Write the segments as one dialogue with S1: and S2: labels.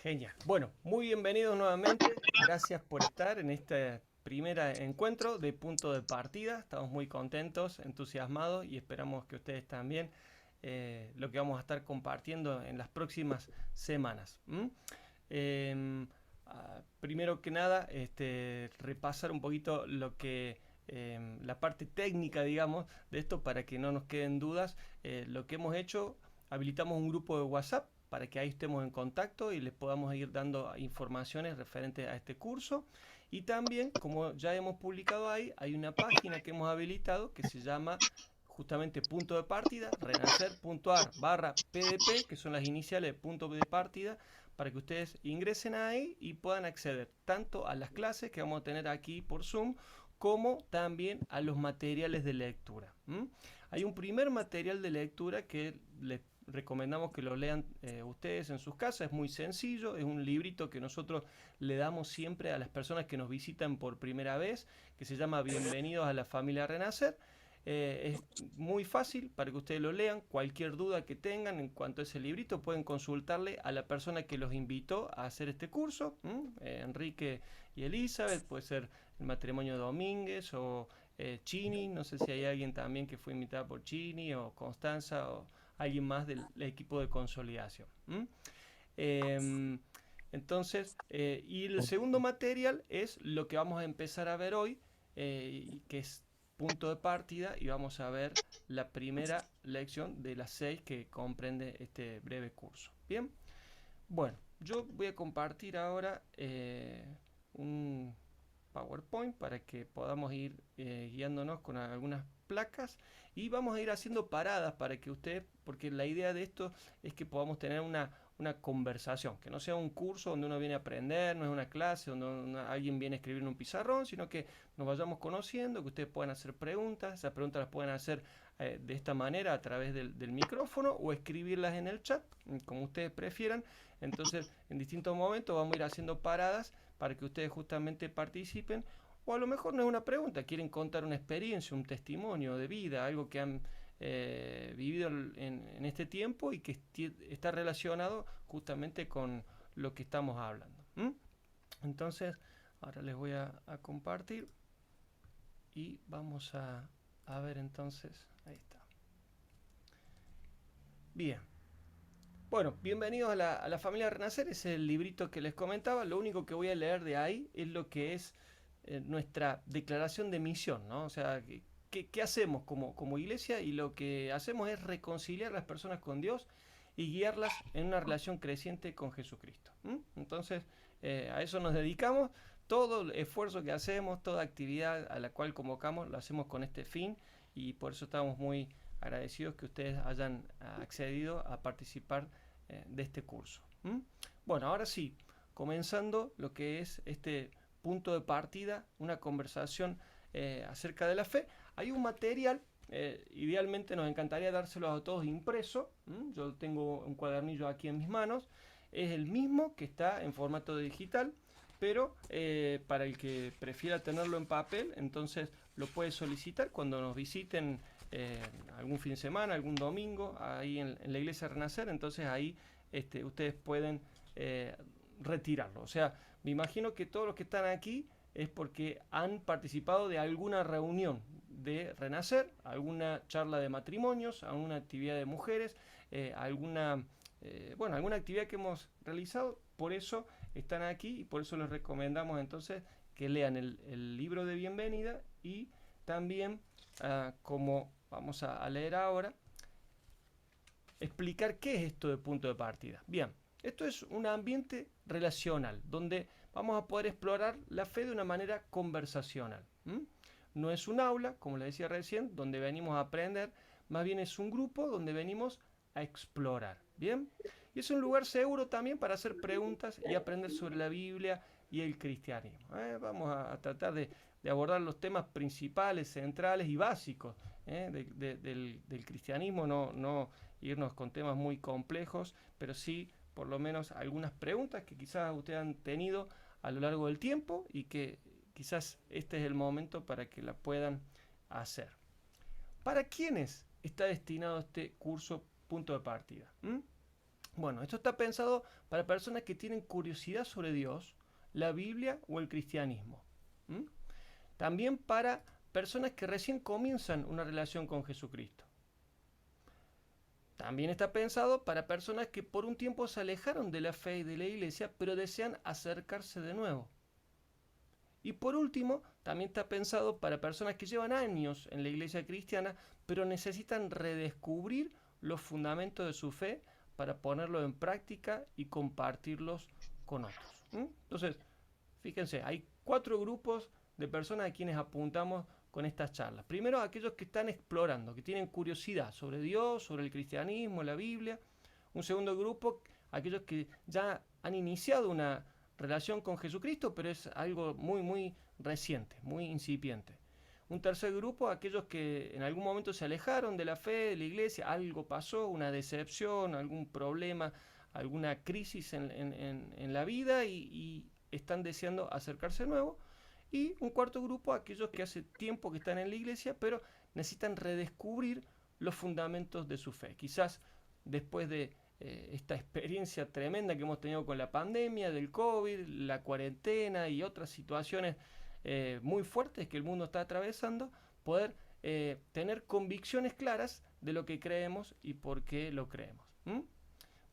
S1: Genial. Bueno, muy bienvenidos nuevamente. Gracias por estar en este primer encuentro de punto de partida. Estamos muy contentos, entusiasmados y esperamos que ustedes también lo que vamos a estar compartiendo en las próximas semanas. Em, Primero que nada, repasar un poquito lo que la parte técnica, digamos, de esto para que no nos queden dudas. Lo que hemos hecho, habilitamos un grupo de WhatsApp para que ahí estemos en contacto y les podamos ir dando informaciones referentes a este curso. Y también, como ya hemos publicado ahí, hay una página que hemos habilitado que se llama justamente punto de partida, renacer.ar/pdp, que son las iniciales de punto de partida, para que ustedes ingresen ahí y puedan acceder tanto a las clases que vamos a tener aquí por Zoom, como también a los materiales de lectura. Hay un primer material de lectura que les recomendamos que lo lean ustedes en sus casas. Es muy sencillo, es un librito que nosotros le damos siempre a las personas que nos visitan por primera vez, que se llama Bienvenidos a la familia Renacer. Es muy fácil para que ustedes lo lean. Cualquier duda que tengan en cuanto a ese librito pueden consultarle a la persona que los invitó a hacer este curso. Enrique y Elizabeth, puede ser el matrimonio Domínguez o Chini, no sé si hay alguien también que fue invitado por Chini o Constanza o alguien más del equipo de consolidación. Eh, y el segundo material es lo que vamos a empezar a ver hoy, que es punto de partida, y vamos a ver la primera lección de las 6 que comprende este breve curso. Bien, bueno, yo voy a compartir ahora un PowerPoint para que podamos ir guiándonos con algunas placas y vamos a ir haciendo paradas para que ustedes, porque la idea de esto es que podamos tener una conversación, que no sea un curso donde uno viene a aprender, no es una clase donde alguien viene a escribir en un pizarrón, sino que nos vayamos conociendo, que ustedes puedan hacer preguntas, esas preguntas las pueden hacer de esta manera a través del micrófono o escribirlas en el chat, como ustedes prefieran. Entonces, en distintos momentos vamos a ir haciendo paradas para que ustedes justamente participen. O a lo mejor no es una pregunta, quieren contar una experiencia, un testimonio de vida, algo que han vivido en este tiempo y que está relacionado justamente con lo que estamos hablando. Entonces, ahora les voy a compartir y vamos a ver entonces. Ahí está. Bien. Bueno, bienvenidos a la familia Renacer, es el librito que les comentaba. Lo único que voy a leer de ahí es lo que es nuestra declaración de misión, ¿no? O sea, ¿qué hacemos como iglesia? Y lo que hacemos es reconciliar a las personas con Dios y guiarlas en una relación creciente con Jesucristo. Entonces, a eso nos dedicamos. Todo el esfuerzo que hacemos, toda actividad a la cual convocamos, lo hacemos con este fin y por eso estamos muy agradecidos que ustedes hayan accedido a participar de este curso. Bueno, ahora sí, comenzando lo que es este punto de partida, una conversación acerca de la fe. Hay un material, idealmente nos encantaría dárselo a todos impreso. Yo tengo un cuadernillo aquí en mis manos. Es el mismo que está en formato digital, pero para el que prefiera tenerlo en papel, entonces lo puede solicitar cuando nos visiten algún fin de semana, algún domingo, ahí en la iglesia Renacer. Entonces ahí ustedes pueden eh, retirarlo. O sea, me imagino que todos los que están aquí es porque han participado de alguna reunión de Renacer, alguna charla de matrimonios, alguna actividad de mujeres, alguna actividad que hemos realizado. Por eso están aquí y por eso les recomendamos entonces que lean el libro de bienvenida y también, como vamos a leer ahora, explicar qué es esto de punto de partida. Bien, esto es un ambiente relacional donde vamos a poder explorar la fe de una manera conversacional. No es un aula, como les decía recién, donde venimos a aprender, más bien es un grupo donde venimos a explorar. Bien, y es un lugar seguro también para hacer preguntas y aprender sobre la Biblia y el cristianismo. Vamos a tratar de abordar los temas principales, centrales y básicos del cristianismo, no irnos con temas muy complejos, pero sí por lo menos algunas preguntas que quizás ustedes han tenido a lo largo del tiempo y que quizás este es el momento para que la puedan hacer. ¿Para quiénes está destinado este curso punto de partida? Bueno, esto está pensado para personas que tienen curiosidad sobre Dios, la Biblia o el cristianismo. ¿Mm? También para personas que recién comienzan una relación con Jesucristo. También está pensado para personas que por un tiempo se alejaron de la fe y de la iglesia, pero desean acercarse de nuevo. Y por último, también está pensado para personas que llevan años en la iglesia cristiana, pero necesitan redescubrir los fundamentos de su fe para ponerlo en práctica y compartirlos con otros. ¿Mm? Entonces, fíjense, hay 4 grupos de personas a quienes apuntamos con estas charlas. Primero, aquellos que están explorando, que tienen curiosidad sobre Dios, sobre el cristianismo, la Biblia. Un segundo grupo, aquellos que ya han iniciado una relación con Jesucristo, pero es algo muy, muy reciente, muy incipiente. Un tercer grupo, aquellos que en algún momento se alejaron de la fe, de la iglesia, algo pasó, una decepción, algún problema, alguna crisis en la vida y están deseando acercarse de nuevo. Y un cuarto grupo, aquellos que hace tiempo que están en la iglesia, pero necesitan redescubrir los fundamentos de su fe. Quizás después de esta experiencia tremenda que hemos tenido con la pandemia, del COVID, la cuarentena y otras situaciones muy fuertes que el mundo está atravesando, poder tener convicciones claras de lo que creemos y por qué lo creemos. ¿Mm?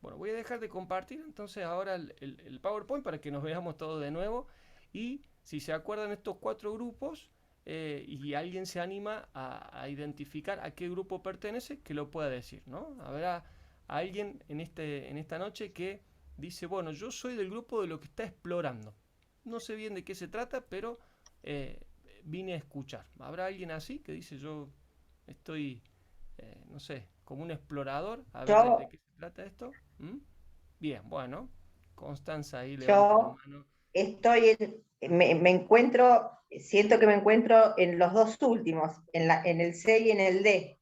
S1: Bueno, voy a dejar de compartir entonces ahora el PowerPoint para que nos veamos todos de nuevo y si se acuerdan estos 4 grupos y alguien se anima a identificar a qué grupo pertenece, que lo pueda decir, ¿no? Habrá alguien en esta noche que dice, bueno, yo soy del grupo de lo que está explorando. No sé bien de qué se trata, pero eh, vine a escuchar. ¿Habrá alguien así que dice, yo estoy no sé, como un explorador, a ver de
S2: Yo,
S1: qué se trata esto? ¿Mm? Bien, bueno, Constanza ahí levanta la
S2: yo
S1: mano.
S2: estoy, me encuentro, siento que me encuentro en los dos últimos, en el C y en el D,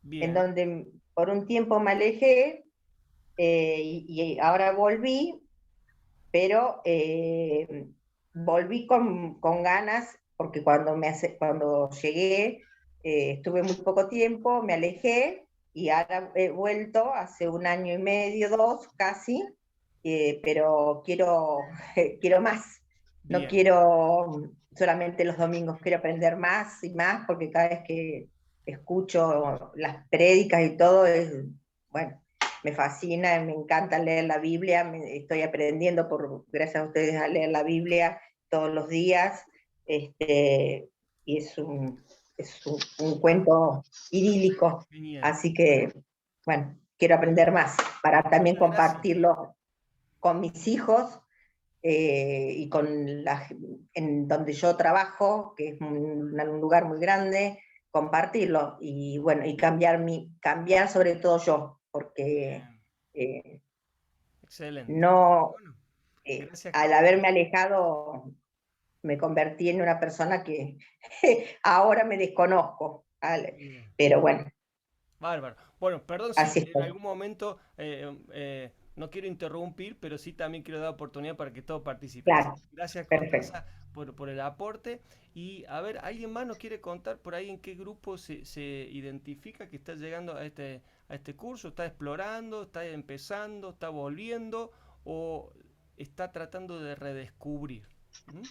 S2: en
S1: Bien,
S2: donde por un tiempo me alejé y ahora volví, pero volví con ganas, porque cuando llegué estuve muy poco tiempo, me alejé y ahora he vuelto hace un año y medio, dos casi, pero quiero, quiero más. No
S1: bien,
S2: quiero solamente los domingos, quiero aprender más y más, porque cada vez que escucho las prédicas y todo es, bueno, me fascina, me encanta leer la Biblia, estoy aprendiendo gracias a ustedes a leer la Biblia todos los días, y es un cuento idílico,
S1: genial.
S2: así que, bueno, quiero aprender más para también
S1: Muchas gracias.
S2: compartirlo con mis hijos y en donde yo trabajo, que es un lugar muy grande, compartirlo y bueno, y cambiar sobre todo yo, porque
S1: Bien,
S2: eh,
S1: excelente.
S2: no,
S1: Bueno, gracias
S2: al haberme alejado, me convertí en una persona que ahora me desconozco,
S1: Bien.
S2: pero bueno,
S1: Bárbaro. Bueno, perdón
S2: así
S1: si en
S2: estoy.
S1: algún momento no quiero interrumpir, pero sí también quiero dar oportunidad para que todos participen. Así
S2: Claro,
S1: que gracias,
S2: perfecto.
S1: Constanza, por el aporte. Y a ver, ¿alguien más nos quiere contar por ahí en qué grupo se identifica que está llegando a este curso? ¿Está explorando? ¿Está empezando? ¿Está volviendo? ¿O está tratando de redescubrir? ¿Mm?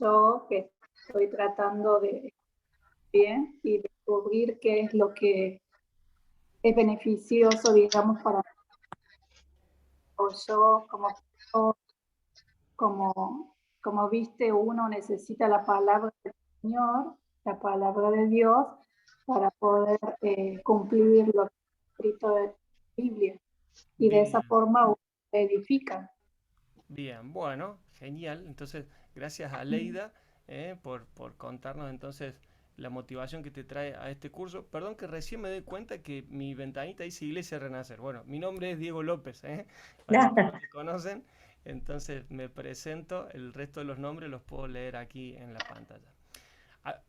S3: Yo que estoy tratando de bien y descubrir qué es lo que es beneficioso, digamos, para o yo como, como viste, uno necesita la palabra del Señor, la palabra de Dios, para poder cumplir lo escrito de la Biblia. Y de esa
S1: Bien.
S3: forma uno se edifica.
S1: Bien, bueno, genial. Entonces, gracias a Leida por contarnos entonces la motivación que te trae a este curso. Perdón que recién me doy cuenta que mi ventanita dice Iglesia Renacer. Bueno, mi nombre es Diego López, para los que no me conocen. Entonces me presento, el resto de los nombres los puedo leer aquí en la pantalla.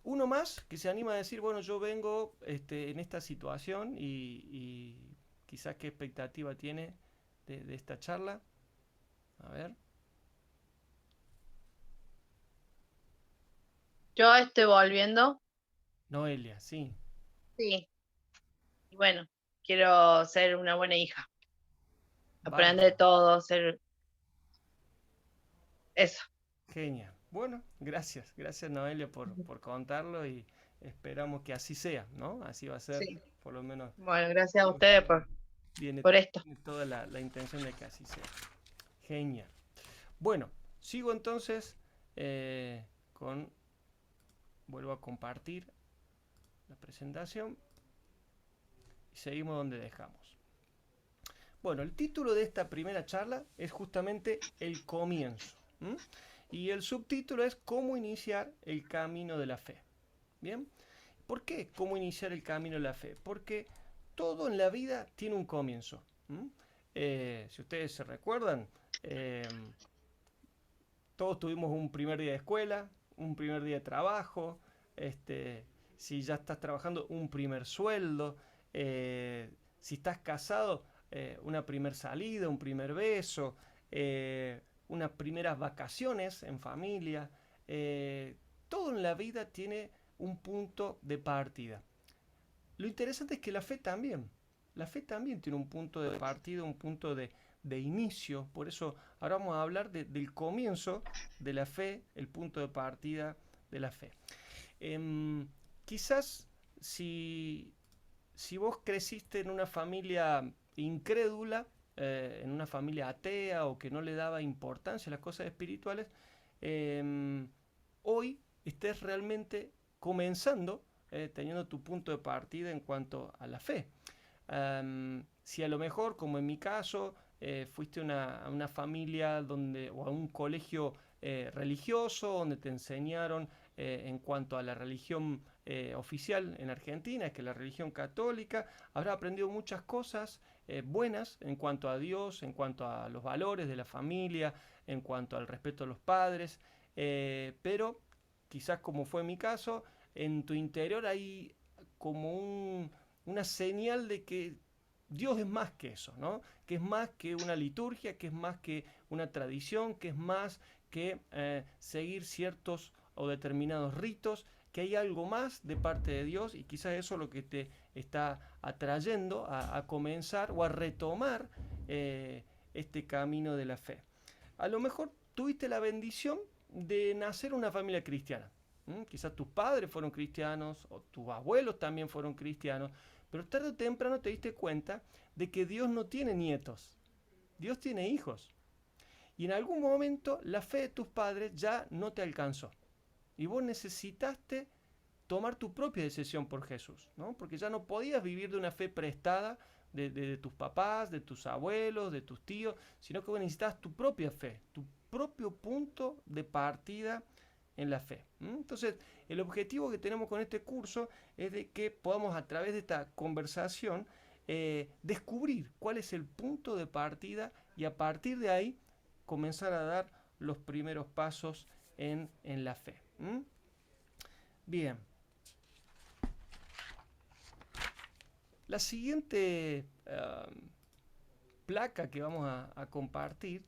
S1: Uno más que se anima a decir, bueno, yo vengo en esta situación y quizás qué expectativa tiene de esta charla. A ver,
S4: Yo estoy volviendo,
S1: Noelia, sí.
S4: sí, y bueno, quiero ser una buena hija. aprender todo, ser eso.
S1: Genial. Bueno, gracias. Gracias, Noelia, por contarlo y esperamos que así sea, ¿no? Así va a ser,
S4: Sí.
S1: por lo menos.
S4: Bueno, gracias a ustedes por esto.
S1: Tiene toda la intención de que así sea. Genial. Bueno, sigo entonces vuelvo a compartir la presentación y seguimos donde dejamos. Bueno, el título de esta primera charla es justamente el comienzo. Y el subtítulo es cómo iniciar el camino de la fe. ¿Bien? ¿Por qué cómo iniciar el camino de la fe? Porque todo en la vida tiene un comienzo. Si ustedes se recuerdan, todos tuvimos un primer día de escuela, un primer día de trabajo, si ya estás trabajando, un primer sueldo, si estás casado, una primer salida, un primer beso, unas primeras vacaciones en familia. Todo en la vida tiene un punto de partida. Lo interesante es que la fe también. La fe también tiene un punto de partida, un punto de inicio. Por eso ahora vamos a hablar del comienzo de la fe, el punto de partida de la fe. Quizás si vos creciste en una familia incrédula, en una familia atea o que no le daba importancia a las cosas espirituales, hoy estés realmente comenzando, teniendo tu punto de partida en cuanto a la fe. Si a lo mejor, como en mi caso, fuiste a una familia o a un colegio religioso donde te enseñaron en cuanto a la religión oficial en Argentina, que es la religión católica, habrás aprendido muchas cosas buenas en cuanto a Dios, en cuanto a los valores de la familia, en cuanto al respeto a los padres, pero quizás como fue mi caso, en tu interior hay como una señal de que Dios es más que eso, ¿no? Que es más que una liturgia, que es más que una tradición, que es más que seguir ciertos o determinados ritos, que hay algo más de parte de Dios y quizás eso es lo que te está atrayendo a comenzar o a retomar este camino de la fe. A lo mejor tuviste la bendición de nacer en una familia cristiana. Quizás tus padres fueron cristianos o tus abuelos también fueron cristianos, pero tarde o temprano te diste cuenta de que Dios no tiene nietos, Dios tiene hijos. Y en algún momento la fe de tus padres ya no te alcanzó. Y vos necesitaste tomar tu propia decisión por Jesús, ¿no? Porque ya no podías vivir de una fe prestada de tus papás, de tus abuelos, de tus tíos, sino que vos necesitabas tu propia fe, tu propio punto de partida en la fe. Entonces, el objetivo que tenemos con este curso es de que podamos a través de esta conversación descubrir cuál es el punto de partida y a partir de ahí comenzar a dar los primeros pasos en la fe. Bien. La siguiente placa que vamos a compartir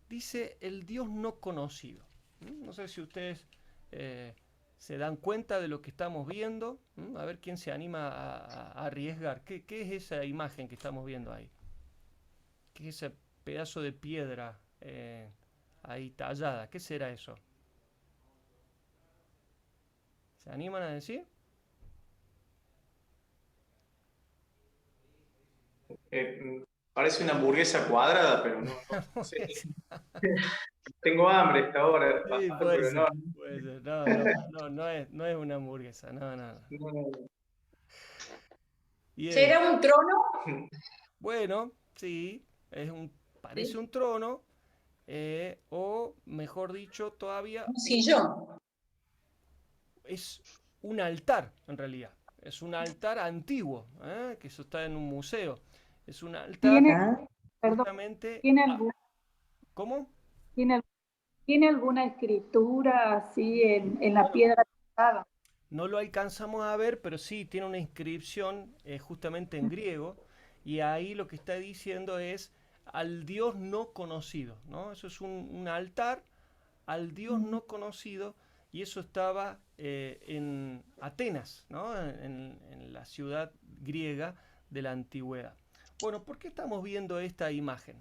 S1: dice el Dios no conocido. No sé si ustedes se dan cuenta de lo que estamos viendo. A ver quién se anima a arriesgar. ¿Qué es esa imagen que estamos viendo ahí? ¿Qué es ese pedazo de piedra ahí tallada? ¿Qué será eso? ¿Se animan a decir?
S5: Parece una hamburguesa cuadrada, pero no sé. Tengo hambre a esta hora,
S1: Sí,
S5: pastor,
S1: puede
S5: pero
S1: ser, puede ser. No es una hamburguesa, no.
S5: no.
S1: Bien.
S6: ¿Será un trono?
S1: Bueno, sí, parece
S6: Sí.
S1: un trono, o mejor dicho, todavía
S6: Un sillón.
S1: es un altar, en realidad. Es un altar antiguo, que eso está en un museo. Es un altar
S3: Perdón,
S1: justamente...
S3: ¿tiene,
S1: ¿Cómo?
S3: ¿tiene alguna escritura así en la piedra tallada?
S1: No lo alcanzamos a ver, pero sí tiene una inscripción justamente en griego, y ahí lo que está diciendo es al Dios no conocido, ¿no? Eso es un altar al Dios no conocido, y eso estaba en Atenas, ¿no? En la ciudad griega de la antigüedad. Bueno, ¿por qué estamos viendo esta imagen?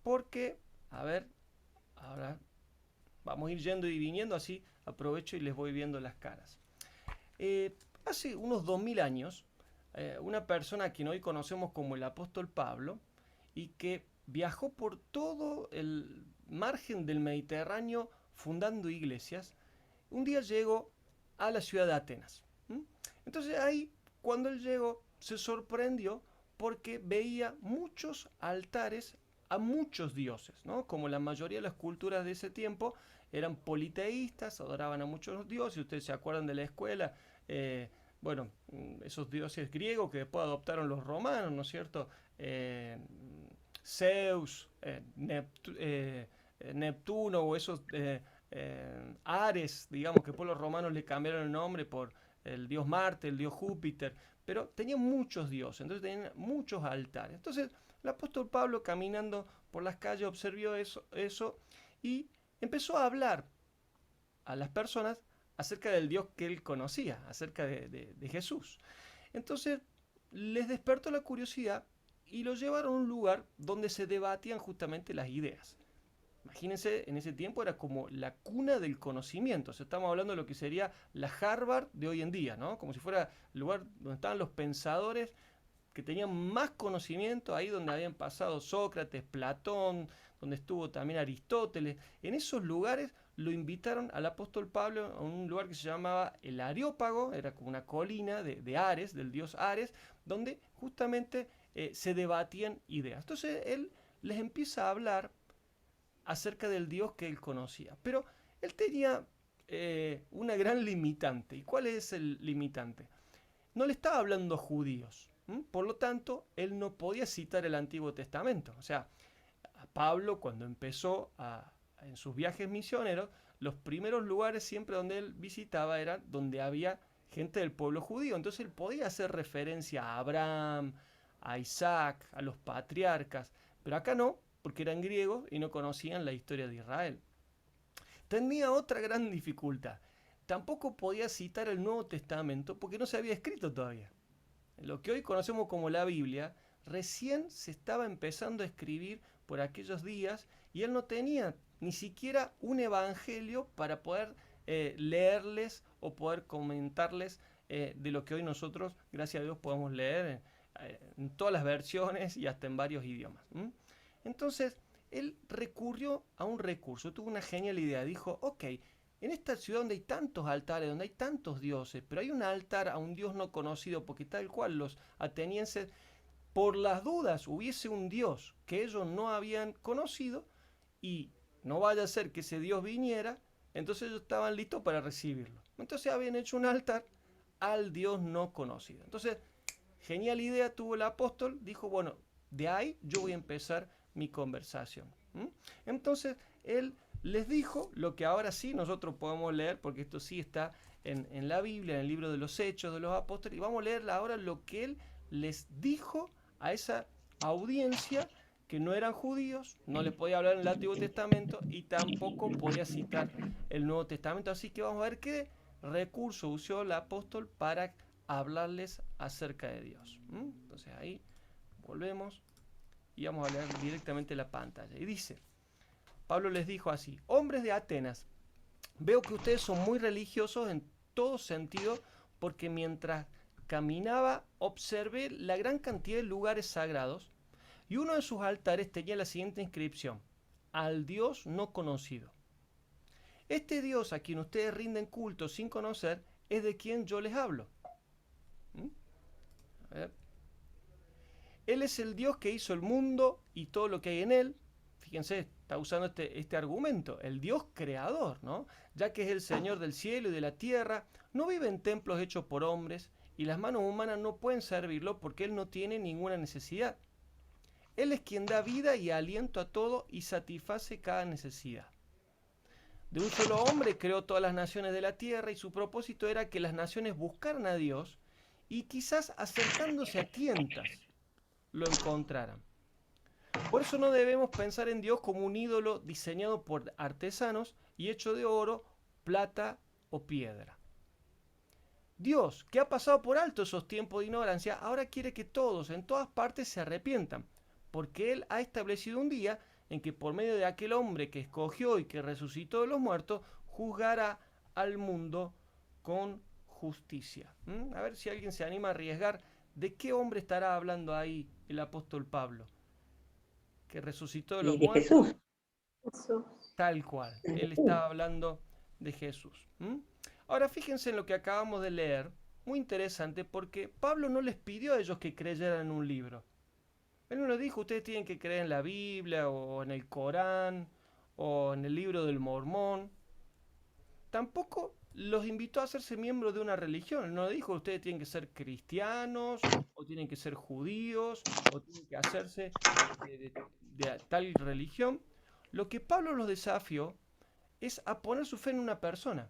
S1: Porque, a ver, ahora vamos a ir yendo y viniendo, así aprovecho y les voy viendo las caras. Hace unos 2000 años, una persona a quien hoy conocemos como el apóstol Pablo, y que viajó por todo el margen del Mediterráneo fundando iglesias, un día llegó a la ciudad de Atenas. Entonces ahí, cuando él llegó, se sorprendió porque veía muchos altares a muchos dioses, ¿no? Como la mayoría de las culturas de ese tiempo eran politeístas, adoraban a muchos dioses. Ustedes se acuerdan de la escuela, bueno, esos dioses griegos que después adoptaron los romanos, ¿no es cierto? Zeus, Neptuno o esos Ares, digamos, que después los romanos le cambiaron el nombre por el dios Marte, el dios Júpiter, pero tenían muchos dioses, entonces tenían muchos altares. Entonces el apóstol Pablo, caminando por las calles, observó eso y empezó a hablar a las personas acerca del Dios que él conocía, acerca de Jesús. Entonces les despertó la curiosidad y lo llevaron a un lugar donde se debatían justamente las ideas. Imagínense, en ese tiempo era como la cuna del conocimiento. O sea, estamos hablando de lo que sería la Harvard de hoy en día, ¿no? Como si fuera el lugar donde estaban los pensadores que tenían más conocimiento, ahí donde habían pasado Sócrates, Platón, donde estuvo también Aristóteles. En esos lugares lo invitaron al apóstol Pablo a un lugar que se llamaba el Areópago, era como una colina de Ares, del dios Ares, donde justamente se debatían ideas. Entonces él les empieza a hablar acerca del Dios que él conocía. Pero él tenía una gran limitante. ¿Y cuál es el limitante? No le estaba hablando a judíos. Por lo tanto, él no podía citar el Antiguo Testamento. O sea, a Pablo, cuando empezó en sus viajes misioneros, los primeros lugares siempre donde él visitaba eran donde había gente del pueblo judío. Entonces él podía hacer referencia a Abraham, a Isaac, a los patriarcas. Pero acá no, porque eran griegos y no conocían la historia de Israel. Tenía otra gran dificultad. Tampoco podía citar el Nuevo Testamento porque no se había escrito todavía. Lo que hoy conocemos como la Biblia recién se estaba empezando a escribir por aquellos días y él no tenía ni siquiera un evangelio para poder leerles o poder comentarles de lo que hoy nosotros, gracias a Dios, podemos leer en todas las versiones y hasta en varios idiomas. Entonces, él recurrió a un recurso, tuvo una genial idea, dijo, ok, en esta ciudad donde hay tantos altares, donde hay tantos dioses, pero hay un altar a un dios no conocido, porque tal cual los atenienses, por las dudas, hubiese un dios que ellos no habían conocido y no vaya a ser que ese dios viniera, entonces ellos estaban listos para recibirlo. Entonces habían hecho un altar al dios no conocido. Entonces, genial idea tuvo el apóstol, dijo, bueno, de ahí yo voy a empezar mi conversación. Entonces él les dijo lo que ahora sí nosotros podemos leer, porque esto sí está en la Biblia, en el libro de los Hechos de los Apóstoles, y vamos a leer ahora lo que él les dijo a esa audiencia que no eran judíos, no les podía hablar en el Antiguo Testamento y tampoco podía citar el Nuevo Testamento. Así que vamos a ver qué recurso usó el apóstol para hablarles acerca de Dios. Entonces ahí volvemos y vamos a leer directamente la pantalla. Y dice, Pablo les dijo así, hombres de Atenas, veo que ustedes son muy religiosos en todo sentido, porque mientras caminaba observé la gran cantidad de lugares sagrados y uno de sus altares tenía la siguiente inscripción, al Dios no conocido. Este Dios a quien ustedes rinden culto sin conocer es de quien yo les hablo. A ver. Él es el Dios que hizo el mundo y todo lo que hay en él. Fíjense, está usando este argumento, el Dios creador, ¿no? Ya que es el Señor del cielo y de la tierra, no vive en templos hechos por hombres y las manos humanas no pueden servirlo porque Él no tiene ninguna necesidad. Él es quien da vida y aliento a todo y satisface cada necesidad. De un solo hombre creó todas las naciones de la tierra y su propósito era que las naciones buscaran a Dios y quizás acercándose a tientas lo encontraran. Por eso no debemos pensar en Dios como un ídolo diseñado por artesanos y hecho de oro, plata o piedra. Dios, que ha pasado por alto esos tiempos de ignorancia, ahora quiere que todos, en todas partes, se arrepientan, porque Él ha establecido un día en que por medio de aquel hombre que escogió y que resucitó de los muertos, juzgará al mundo con justicia. A ver si alguien se anima a arriesgar. ¿De qué hombre estará hablando ahí el apóstol Pablo? Que resucitó de los
S2: Y de
S1: muertos.
S2: Jesús.
S3: Jesús.
S1: Tal cual. Él estaba hablando de Jesús. Ahora fíjense en lo que acabamos de leer. Muy interesante porque Pablo no les pidió a ellos que creyeran en un libro. Él no les dijo, ustedes tienen que creer en la Biblia o en el Corán o en el libro del Mormón. Tampoco los invitó a hacerse miembros de una religión. No dijo, ustedes tienen que ser cristianos o tienen que ser judíos o tienen que hacerse de tal religión. Lo que Pablo los desafió es a poner su fe en una persona.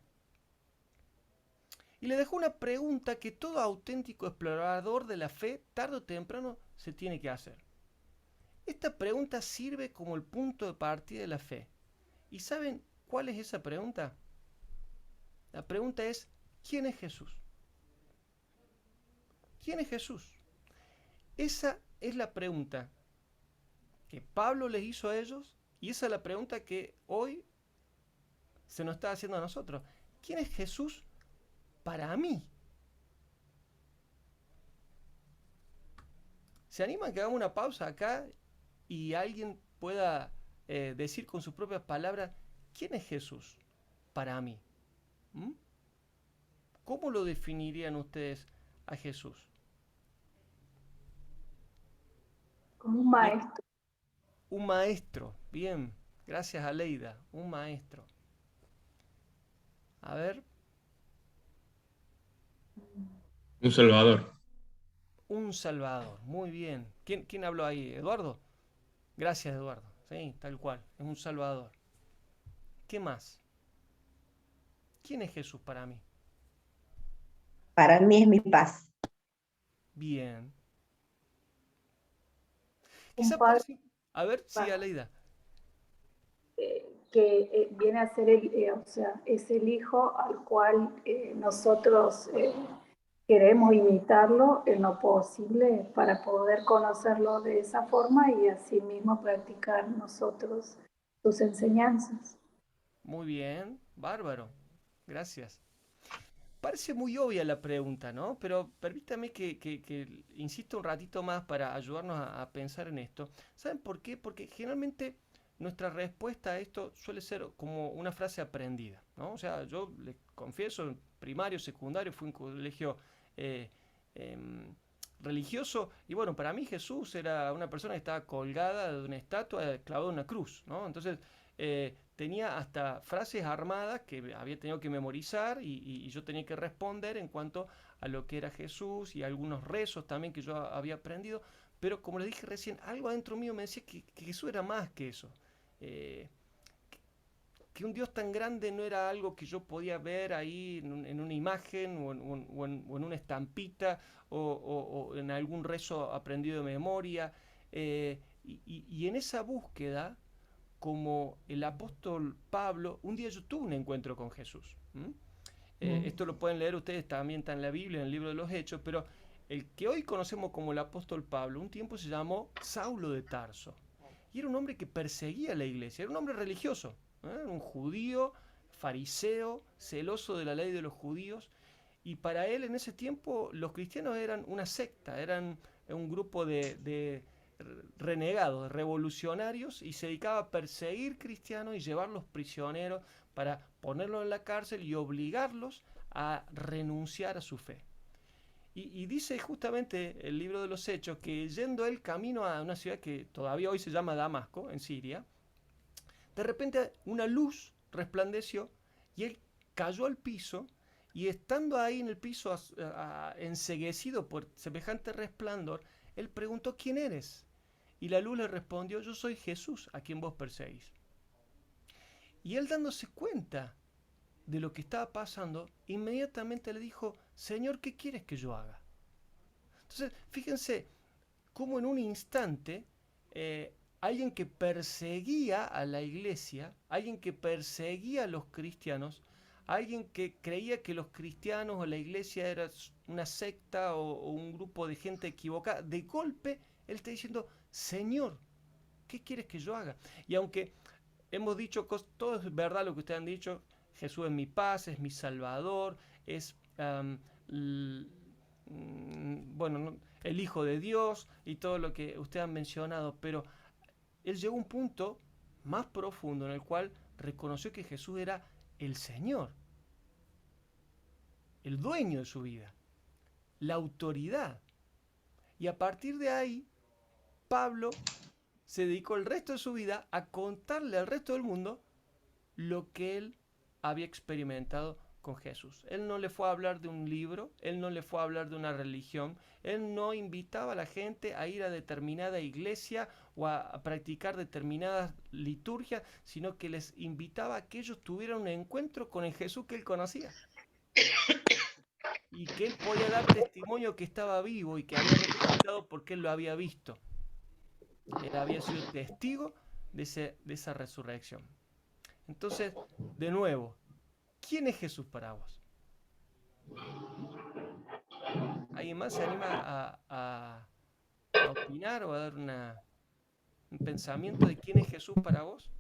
S1: Y le dejó una pregunta que todo auténtico explorador de la fe, tarde o temprano, se tiene que hacer. Esta pregunta sirve como el punto de partida de la fe. ¿Y saben cuál es esa pregunta? La pregunta es, ¿quién es Jesús? ¿Quién es Jesús? Esa es la pregunta que Pablo les hizo a ellos y esa es la pregunta que hoy se nos está haciendo a nosotros. ¿Quién es Jesús para mí? ¿Se animan que hagamos una pausa acá y alguien pueda decir con sus propias palabras, ¿quién es Jesús para mí? ¿Cómo lo definirían ustedes a Jesús?
S3: Como un maestro.
S1: Un maestro, bien, gracias Aleida, un maestro. A ver.
S7: Un salvador.
S1: Un salvador, muy bien. ¿Quién habló ahí? ¿Eduardo? Gracias, Eduardo. Sí, tal cual, es un salvador. ¿Qué más? ¿Quién es Jesús para mí?
S2: Para mí es mi paz.
S1: Bien.
S3: Un
S1: Quizá
S3: padre
S1: parece... A ver, sí, Aleida.
S3: que viene a ser o sea, es el hijo al cual nosotros queremos imitarlo en lo posible para poder conocerlo de esa forma y así mismo practicar nosotros sus enseñanzas.
S1: Muy bien, bárbaro. Gracias. Parece muy obvia la pregunta, ¿no? Pero permítame que insista un ratito más para ayudarnos a pensar en esto. ¿Saben por qué? Porque generalmente nuestra respuesta a esto suele ser como una frase aprendida, ¿no? O sea, yo les confieso, en primario, secundario, fui a un colegio eh, religioso y bueno, para mí Jesús era una persona que estaba colgada de una estatua, clavada en una cruz, ¿no? Entonces, tenía hasta frases armadas que había tenido que memorizar y yo tenía que responder en cuanto a lo que era Jesús y algunos rezos también que yo había aprendido, pero como les dije recién, algo adentro mío me decía que Jesús era más que eso. Que un Dios tan grande no era algo que yo podía ver ahí en una imagen o en una estampita o en algún rezo aprendido de memoria. Y en esa búsqueda, como el apóstol Pablo, un día yo tuve un encuentro con Jesús. Esto lo pueden leer ustedes, también está en la Biblia, en el libro de los Hechos, pero el que hoy conocemos como el apóstol Pablo, un tiempo se llamó Saulo de Tarso. Y era un hombre que perseguía a la iglesia, era un hombre religioso, un judío, fariseo, celoso de la ley de los judíos. Y para él en ese tiempo los cristianos eran una secta, eran un grupo de renegados, revolucionarios, y se dedicaba a perseguir cristianos y llevarlos prisioneros para ponerlos en la cárcel y obligarlos a renunciar a su fe. Y dice justamente el libro de los Hechos que yendo él camino a una ciudad que todavía hoy se llama Damasco, en Siria, de repente una luz resplandeció y él cayó al piso y estando ahí en el piso enceguecido por semejante resplandor, él preguntó, ¿quién eres? Y la luz le respondió, yo soy Jesús a quien vos perseguís. Y él dándose cuenta de lo que estaba pasando, inmediatamente le dijo, Señor, ¿qué quieres que yo haga? Entonces, fíjense cómo en un instante alguien que perseguía a la iglesia, alguien que perseguía a los cristianos, alguien que creía que los cristianos o la iglesia era una secta o un grupo de gente equivocada, de golpe él está diciendo, Señor, ¿qué quieres que yo haga? Y aunque hemos dicho, todo es verdad lo que ustedes han dicho, Jesús es mi paz, es mi salvador, es bueno, el Hijo de Dios y todo lo que ustedes han mencionado, pero él llegó a un punto más profundo en el cual reconoció que Jesús era el Señor, el dueño de su vida, la autoridad. Y a partir de ahí, Pablo se dedicó el resto de su vida a contarle al resto del mundo lo que él había experimentado con Jesús. Él no le fue a hablar de un libro, él no le fue a hablar de una religión, él no invitaba a la gente a ir a determinada iglesia o a practicar determinadas liturgias, sino que les invitaba a que ellos tuvieran un encuentro con el Jesús que él conocía. Y que él podía dar testimonio que estaba vivo y que había resucitado porque él lo había visto. Él había sido testigo de esa resurrección. Entonces, de nuevo, ¿quién es Jesús para vos? ¿Alguien más se anima a opinar o a dar un pensamiento de quién es Jesús para vos?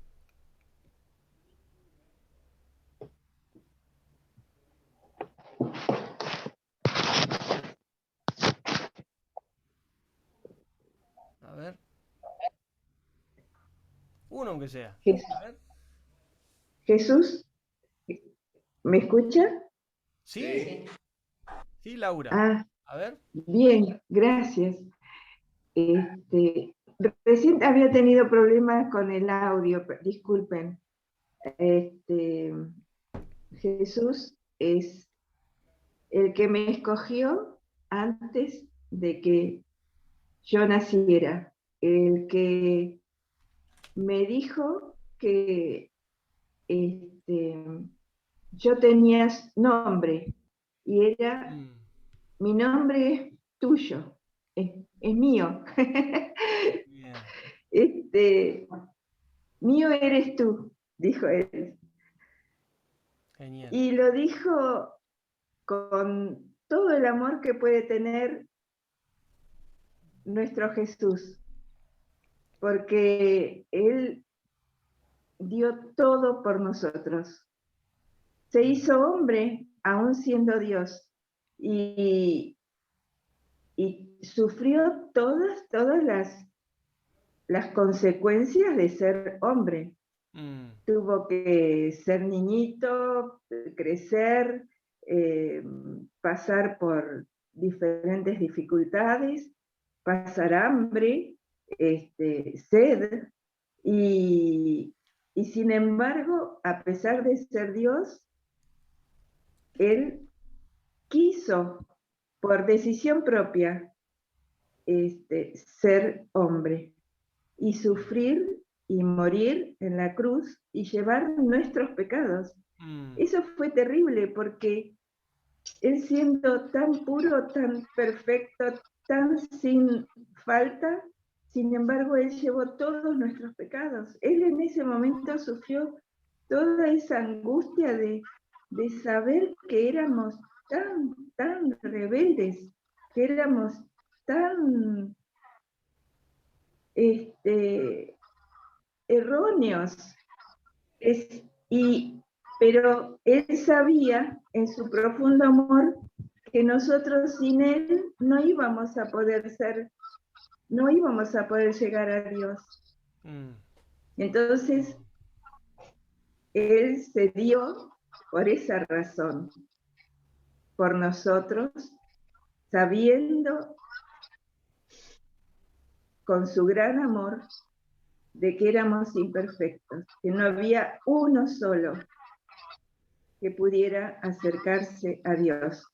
S1: A ver. Uno aunque sea. A ver.
S6: Jesús, ¿me escucha?
S1: ¿Sí? Sí, Laura.
S6: Ah,
S1: A ver.
S6: bien, gracias. Recién había tenido problemas con el audio, disculpen. Jesús es el que me escogió antes de que yo naciera, el que me dijo que yo tenía nombre y era, mi nombre es tuyo, es mío. Mío eres tú, dijo él.
S1: Genial.
S6: Y lo dijo con todo el amor que puede tener nuestro Jesús, porque Él dio todo por nosotros. Se hizo hombre aún siendo Dios y sufrió todas las consecuencias de ser hombre. Tuvo que ser niñito, crecer, pasar por diferentes dificultades, pasar hambre, sed, y sin embargo, a pesar de ser Dios, Él quiso, por decisión propia, ser hombre y sufrir y morir en la cruz y llevar nuestros pecados. Eso fue terrible porque Él siendo tan puro, tan perfecto, tan sin falta, sin embargo Él llevó todos nuestros pecados. Él en ese momento sufrió toda esa angustia de saber que éramos tan rebeldes, que éramos tan erróneos. Pero Él sabía en su profundo amor que nosotros sin Él no íbamos a poder llegar a Dios. Entonces, Él se dio por esa razón, por nosotros, sabiendo con su gran amor de que éramos imperfectos, que no había uno solo que pudiera acercarse a Dios.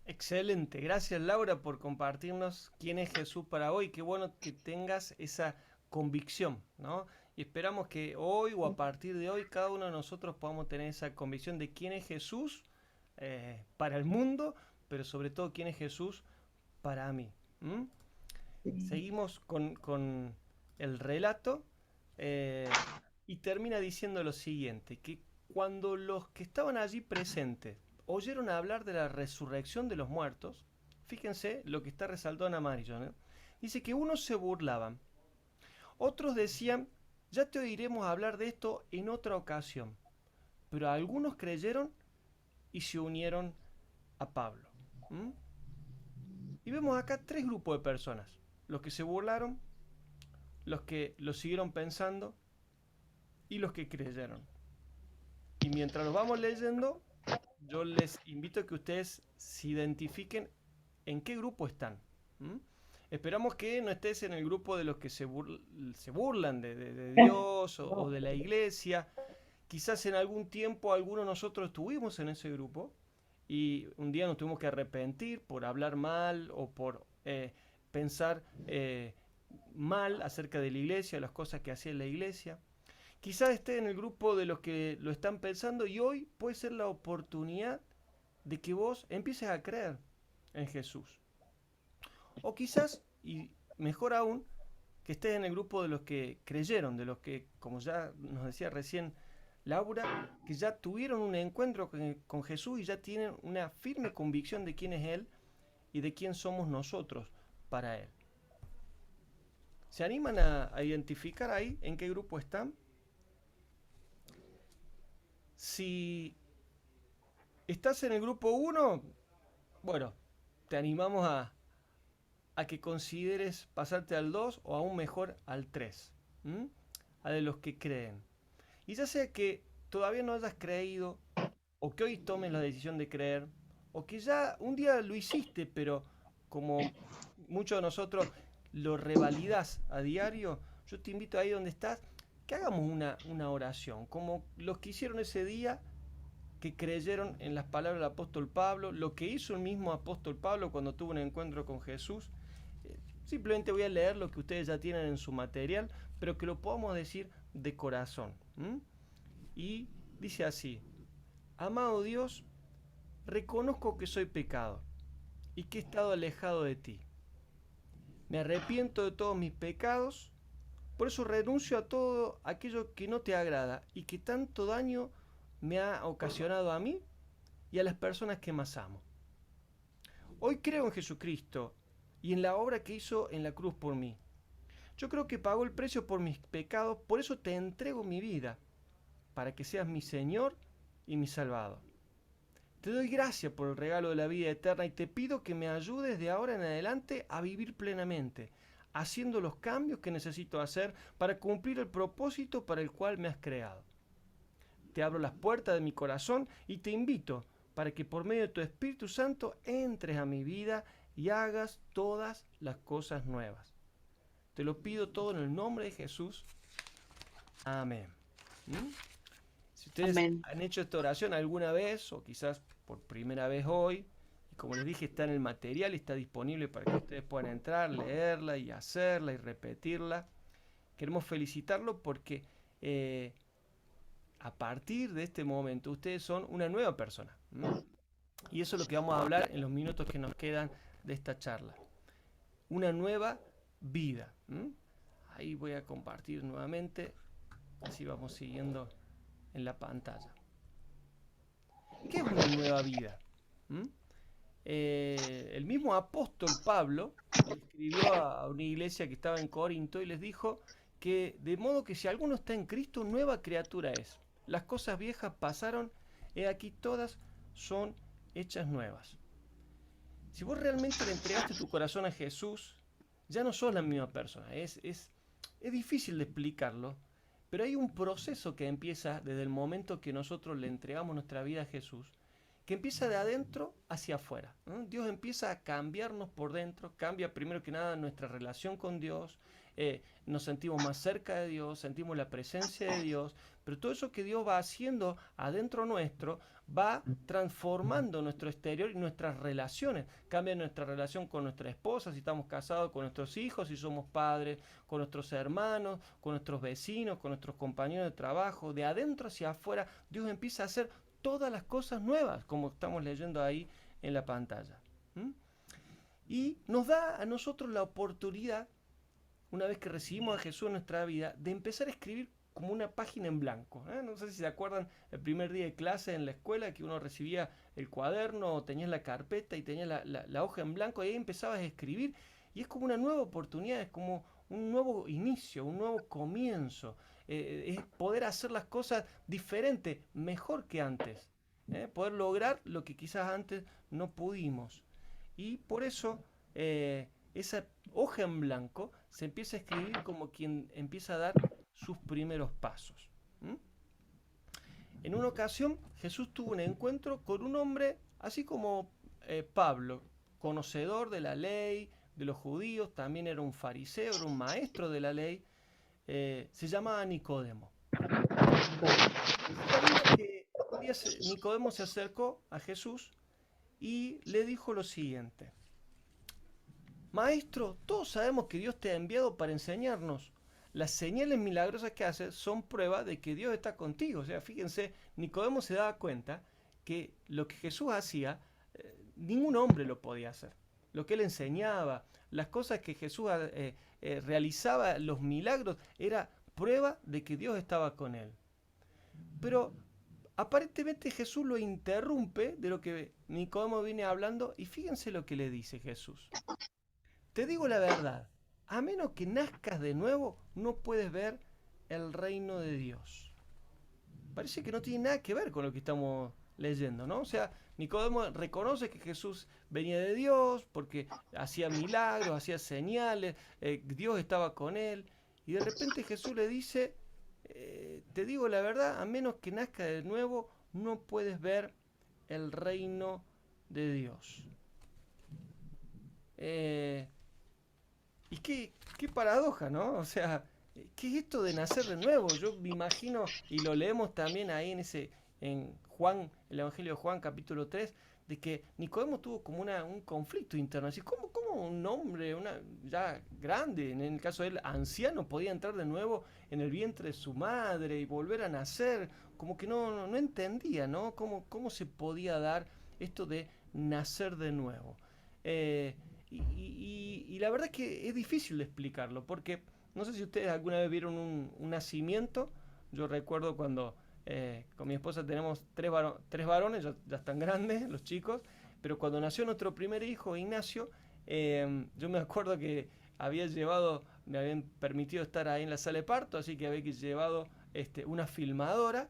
S1: Excelente, gracias Laura por compartirnos quién es Jesús para hoy. Qué bueno que tengas esa convicción, ¿no? Y esperamos que hoy o a partir de hoy cada uno de nosotros podamos tener esa convicción de quién es Jesús para el mundo, pero sobre todo quién es Jesús para mí. Seguimos con el relato y termina diciendo lo siguiente, que cuando los que estaban allí presentes oyeron hablar de la resurrección de los muertos, fíjense lo que está resaltado en amarillo, ¿no? Dice que unos se burlaban, otros decían, ya te oiremos hablar de esto en otra ocasión. Pero algunos creyeron y se unieron a Pablo. ¿Mm? Y vemos acá tres grupos de personas. Los que se burlaron, los que lo siguieron pensando y los que creyeron. Y mientras los vamos leyendo, yo les invito a que ustedes se identifiquen en qué grupo están. ¿Mm? Esperamos que no estés en el grupo de los que se burlan de Dios o de la iglesia. Quizás en algún tiempo algunos de nosotros estuvimos en ese grupo y un día nos tuvimos que arrepentir por hablar mal o por pensar mal acerca de la iglesia, las cosas que hacía la iglesia. Quizás esté en el grupo de los que lo están pensando y hoy puede ser la oportunidad de que vos empieces a creer en Jesús. O quizás, y mejor aún, que estés en el grupo de los que creyeron, de los que, como ya nos decía recién Laura, que ya tuvieron un encuentro con Jesús y ya tienen una firme convicción de quién es Él y de quién somos nosotros para Él. ¿Se animan a identificar ahí en qué grupo están? Si estás en el grupo 1, bueno, te animamos a que consideres pasarte al 2 o aún mejor al 3, a de los que creen. Y ya sea que todavía no hayas creído, o que hoy tomes la decisión de creer, o que ya un día lo hiciste, pero como muchos de nosotros lo revalidás a diario, yo te invito ahí donde estás, que hagamos una oración, como los que hicieron ese día, que creyeron en las palabras del apóstol Pablo, lo que hizo el mismo apóstol Pablo cuando tuvo un encuentro con Jesús. Simplemente voy a leer lo que ustedes ya tienen en su material, pero que lo podamos decir de corazón. Y dice así: amado Dios, reconozco que soy pecador y que he estado alejado de ti. Me arrepiento de todos mis pecados, por eso renuncio a todo aquello que no te agrada y que tanto daño me ha ocasionado a mí y a las personas que más amo. Hoy creo en Jesucristo y en la obra que hizo en la cruz por mí. Yo creo que pagó el precio por mis pecados, por eso te entrego mi vida, para que seas mi Señor y mi Salvador. Te doy gracias por el regalo de la vida eterna y te pido que me ayudes de ahora en adelante a vivir plenamente, haciendo los cambios que necesito hacer para cumplir el propósito para el cual me has creado. Te abro las puertas de mi corazón y te invito para que por medio de tu Espíritu Santo entres a mi vida y hagas todas las cosas nuevas. Te lo pido todo en el nombre de Jesús. Amén. Si ustedes han hecho esta oración alguna vez o quizás por primera vez hoy, y como les dije, está en el material y está disponible para que ustedes puedan entrar, leerla y hacerla y repetirla. Queremos felicitarlo porque a partir de este momento ustedes son una nueva persona. Y eso es lo que vamos a hablar en los minutos que nos quedan de esta charla. Una nueva vida. Ahí voy a compartir nuevamente, así vamos siguiendo en la pantalla. ¿Qué es una nueva vida? El mismo apóstol Pablo escribió a una iglesia que estaba en Corinto y les dijo que de modo que si alguno está en Cristo, nueva criatura es. Las cosas viejas pasaron, he aquí todas son hechas nuevas. Si vos realmente le entregaste tu corazón a Jesús, ya no sos la misma persona. Es difícil de explicarlo, pero hay un proceso que empieza desde el momento que nosotros le entregamos nuestra vida a Jesús, que empieza de adentro hacia afuera. Dios empieza a cambiarnos por dentro, cambia primero que nada nuestra relación con Dios, nos sentimos más cerca de Dios, sentimos la presencia de Dios, pero todo eso que Dios va haciendo adentro nuestro va transformando nuestro exterior y nuestras relaciones. Cambia nuestra relación con nuestra esposa, si estamos casados, con nuestros hijos, si somos padres, con nuestros hermanos, con nuestros vecinos, con nuestros compañeros de trabajo. De adentro hacia afuera, Dios empieza a hacer todas las cosas nuevas, como estamos leyendo ahí en la pantalla. Y nos da a nosotros la oportunidad, una vez que recibimos a Jesús en nuestra vida, de empezar a escribir como una página en blanco. No sé si se acuerdan el primer día de clase en la escuela que uno recibía el cuaderno, tenías la carpeta y tenías la hoja en blanco y ahí empezabas a escribir y es como una nueva oportunidad, es como un nuevo inicio, un nuevo comienzo. Es poder hacer las cosas diferente, mejor que antes. Poder lograr lo que quizás antes no pudimos. Y por eso esa hoja en blanco se empieza a escribir como quien empieza a dar sus primeros pasos. ¿Mm? En una ocasión Jesús tuvo un encuentro con un hombre así como Pablo, conocedor de la ley, de los judíos, también era un fariseo, era un maestro de la ley, se llamaba Nicodemo. Un día Nicodemo se acercó a Jesús y le dijo lo siguiente: Maestro, todos sabemos que Dios te ha enviado para enseñarnos. Las señales milagrosas que haces son prueba de que Dios está contigo. O sea, fíjense, Nicodemo se daba cuenta que lo que Jesús hacía, ningún hombre lo podía hacer. Lo que él enseñaba, las cosas que Jesús realizaba, los milagros, era prueba de que Dios estaba con él. Pero aparentemente Jesús lo interrumpe de lo que Nicodemo viene hablando y fíjense lo que le dice Jesús. Te digo la verdad, a menos que nazcas de nuevo, no puedes ver el reino de Dios. Parece que no tiene nada que ver con lo que estamos leyendo, ¿no? O sea, Nicodemo reconoce que Jesús venía de Dios porque hacía milagros, hacía señales, Dios estaba con él, y de repente Jesús le dice, te digo la verdad, a menos que nazca de nuevo, no puedes ver el reino de Dios. Y qué paradoja, ¿no? O sea, ¿qué es esto de nacer de nuevo? Yo me imagino, y lo leemos también ahí en Juan, el Evangelio de Juan, capítulo 3, de que Nicodemo tuvo como un conflicto interno. Así, ¿cómo un hombre ya grande, en el caso de él, anciano, podía entrar de nuevo en el vientre de su madre y volver a nacer? Como que no entendía, ¿no? ¿Cómo se podía dar esto de nacer de nuevo? Y la verdad es que es difícil de explicarlo, porque no sé si ustedes alguna vez vieron un nacimiento. Yo recuerdo cuando con mi esposa tenemos tres varones, ya están grandes los chicos, pero cuando nació nuestro primer hijo, Ignacio, yo me acuerdo que me habían permitido estar ahí en la sala de parto, así que había llevado una filmadora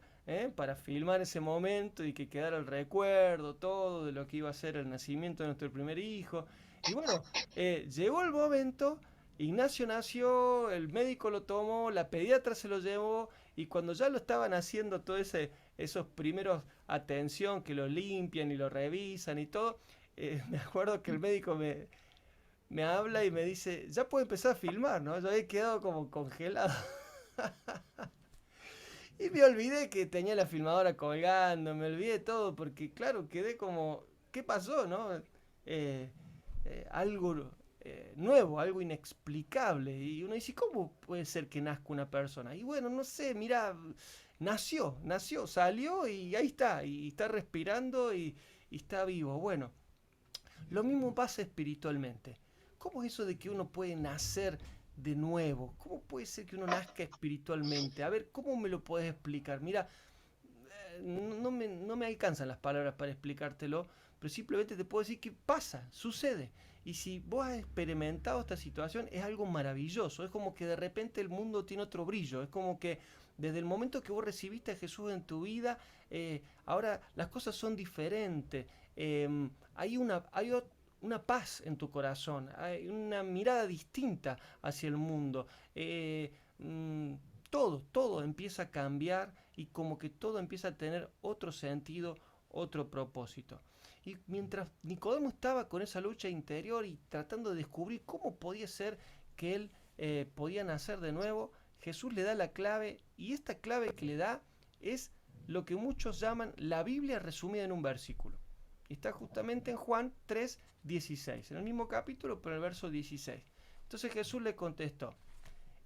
S1: para filmar ese momento y que quedara el recuerdo todo de lo que iba a ser el nacimiento de nuestro primer hijo. Y bueno, llegó el momento, Ignacio nació, el médico lo tomó, la pediatra se lo llevó, y cuando ya lo estaban haciendo todos esos primeros atención, que lo limpian y lo revisan y todo, me acuerdo que el médico me habla y me dice, ya puede empezar a filmar, ¿no? Yo había quedado como congelado. Y me olvidé que tenía la filmadora colgando, me olvidé todo, porque claro, quedé como, ¿qué pasó, no? Algo nuevo, algo inexplicable. Y uno dice, ¿cómo puede ser que nazca una persona? Y bueno, no sé, mira, nació, salió y ahí está, y está respirando y está vivo. Bueno, lo mismo pasa espiritualmente. ¿Cómo es eso de que uno puede nacer de nuevo? ¿Cómo puede ser que uno nazca espiritualmente? A ver, ¿cómo me lo puedes explicar? Mira, no me alcanzan las palabras para explicártelo, pero simplemente te puedo decir que pasa, sucede. Y si vos has experimentado esta situación, es algo maravilloso. Es como que de repente el mundo tiene otro brillo. Es como que desde el momento que vos recibiste a Jesús en tu vida, ahora las cosas son diferentes. Hay una paz en tu corazón, hay una mirada distinta hacia el mundo. Todo empieza a cambiar y como que todo empieza a tener otro sentido, otro propósito. Y mientras Nicodemo estaba con esa lucha interior y tratando de descubrir cómo podía ser que él podía nacer de nuevo, Jesús le da la clave, y esta clave que le da es lo que muchos llaman la Biblia resumida en un versículo. Está justamente en Juan 3:16, en el mismo capítulo, pero en el verso 16. Entonces Jesús le contestó,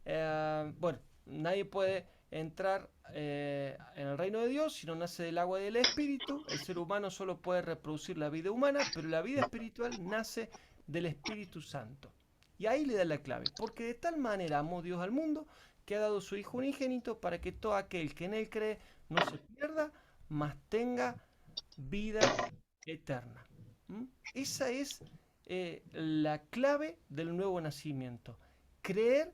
S1: bueno, nadie puede entrar en el reino de Dios si no nace del agua y del Espíritu. El ser humano solo puede reproducir la vida humana, pero la vida espiritual nace del Espíritu Santo. Y ahí le da la clave, porque de tal manera amó Dios al mundo que ha dado su Hijo unigénito para que todo aquel que en Él cree no se pierda, mas tenga vida eterna. Esa es la clave del nuevo nacimiento. Creer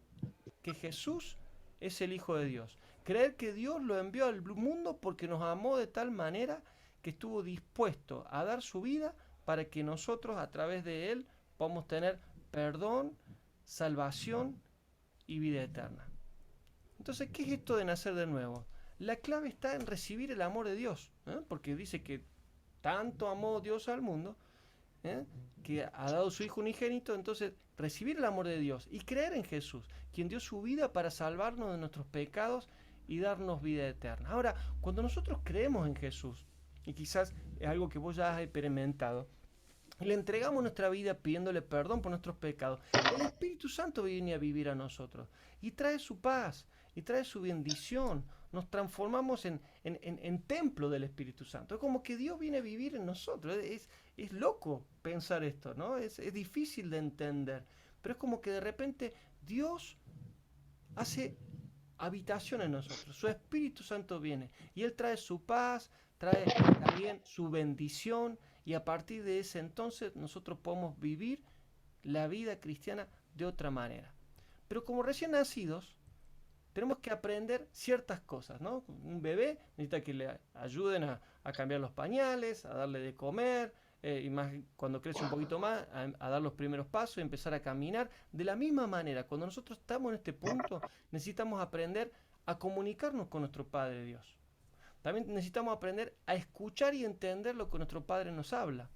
S1: que Jesús es el Hijo de Dios. Creer que Dios lo envió al mundo porque nos amó de tal manera que estuvo dispuesto a dar su vida para que nosotros a través de Él podamos tener perdón, salvación y vida eterna. Entonces, ¿qué es esto de nacer de nuevo? La clave está en recibir el amor de Dios, porque dice que tanto amó Dios al mundo, que ha dado su Hijo unigénito. Entonces, recibir el amor de Dios y creer en Jesús, quien dio su vida para salvarnos de nuestros pecados y darnos vida eterna. Ahora, cuando nosotros creemos en Jesús, y quizás es algo que vos ya has experimentado, le entregamos nuestra vida pidiéndole perdón por nuestros pecados, el Espíritu Santo viene a vivir a nosotros y trae su paz y trae su bendición. Nos transformamos en templo del Espíritu Santo. Es como que Dios viene a vivir en nosotros. Es loco pensar esto, ¿no? Es difícil de entender, pero es como que de repente Dios hace habitación en nosotros. Su Espíritu Santo viene y Él trae su paz, trae también su bendición, y a partir de ese entonces nosotros podemos vivir la vida cristiana de otra manera. Pero como recién nacidos, tenemos que aprender ciertas cosas, ¿no? Un bebé necesita que le ayuden a cambiar los pañales, a darle de comer, y más cuando crece un poquito más, a dar los primeros pasos y empezar a caminar. De la misma manera, cuando nosotros estamos en este punto, necesitamos aprender a comunicarnos con nuestro Padre Dios. También necesitamos aprender a escuchar y entender lo que nuestro Padre nos habla.